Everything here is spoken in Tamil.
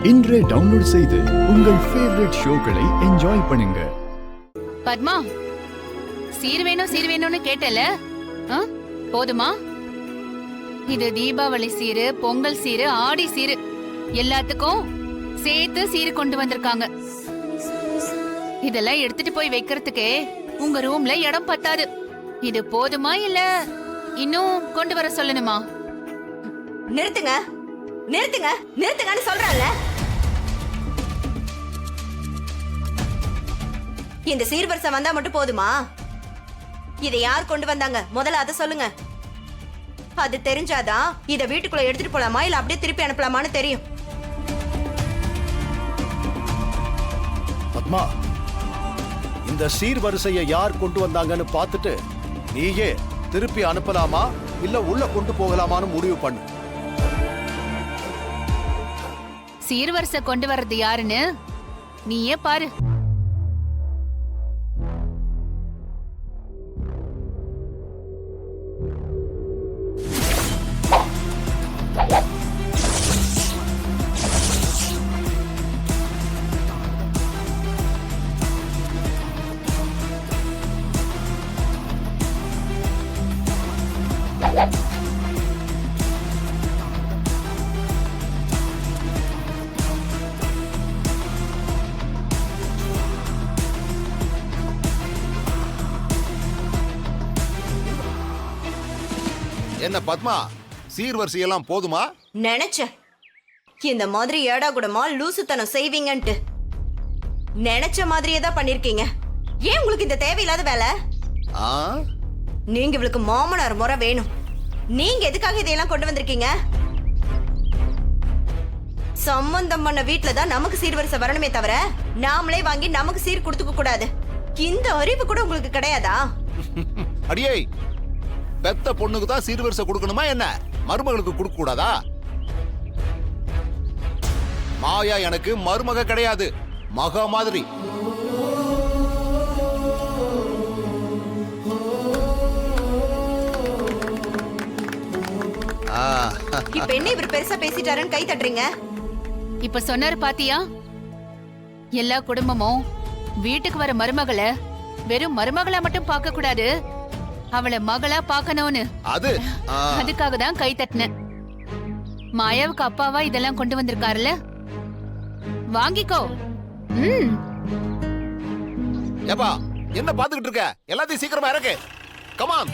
இன்றே டவுன்லோட் செய்து உங்கள் ஃபேவரட் ஷோக்களை என்ஜாய் பண்ணுங்க. பத்மா, சீர் வேணும்னு கேட்டல, போதுமா? இது தீபாவளி சீரு, பொங்கல் சீரு, ஆடி சீரு எல்லாத்துக்கும் சேர்த்து சீரு கொண்டு வந்திருக்காங்க. இதெல்லாம் எடுத்துட்டு போய் வைக்கிறதுக்கே உங்க ரூம்ல இடம் பத்தாது. இது போதுமா இல்ல இன்னும் கொண்டு வர சொல்லணுமா? நிறுத்துங்க நிறுத்துங்க நிறுத்துங்கன்னு சொல்றேன்ல. இந்த சீர்வரிசை வந்தா மட்டும் போதுமா? இதை யார் கொண்டு வந்தாங்க முதல்ல அதை சொல்லுங்க. அது தெரிஞ்சாதான் இத வீட்டுக்குள்ள எடுத்துட்டு போலாமா இல்ல அப்படியே திருப்பி அனுப்பலாமான்னு தெரியும். பத்மா, இந்த சீர்வரிசையை யார் கொண்டு வந்தாங்கன்னு பார்த்துட்டு நீயே திருப்பி அனுப்பலாமா இல்ல உள்ள கொண்டு போகலாமான்னு முடிவு பண்ணு. சீர்வரிசை கொண்டு வர்றது யாருன்னு நீயே பாரு. என்ன பத்மா, சீர்வரிசையெல்லாம் போதுமா? நினைச்சேன் இந்த மாதிரி ஏடா கூடமா லூசுத்தனம் செய்வீங்கன்ட்டு. நினைச்ச மாதிரியே தான் பண்ணிருக்கீங்க. ஏன் உங்களுக்கு இந்த தேவையில்லாத வேலை? நீங்க இவளுக்கு மாமனார் முறை வேணும். நீங்க எதுக்காக இதையெல்லாம் கொண்டு வந்திருக்கீங்க? சம்பந்தம் பண்ண வீட்டுல தான் நமக்கு சீர்வரிசை வரணுமே தவிர நாமளே வாங்கி நமக்கு சீர் கொடுத்துக்க கூடாது. இந்த அறிவு கூட உங்களுக்கு கிடையாதா? அடியே, பெத்த பொண்ணுக்கு தான் சீர்வரிசை கொடுக்கணுமா என்ன? மருமகளுக்கு கொடுக்க கூடாதா? மாயா எனக்கு மருமக கிடையாது, மக மாதிரி. இப்ப என்ன இவர் பெருசா பேசிட்டாருன்னு கை தட்டுறீங்க? இப்ப சொன்னாரு பாத்தியா? எல்லா குடும்பமும் வீட்டுக்கு வர மருமகளை வெறும் மருமகளா மட்டும் பார்க்க கூடாது, அவளை மகளா பாக்கணும்னு. அதுக்காக தான் கை தட்டினேன். மாயாவுக்கு அப்பாவா இதெல்லாம் கொண்டு வந்திருக்காருல, வாங்கிக்கோ. ஏப்பா, என்ன பாத்துக்கிட்டு இருக்க? எல்லாத்தையும் சீக்கிரமா இறக்கு. கமான்.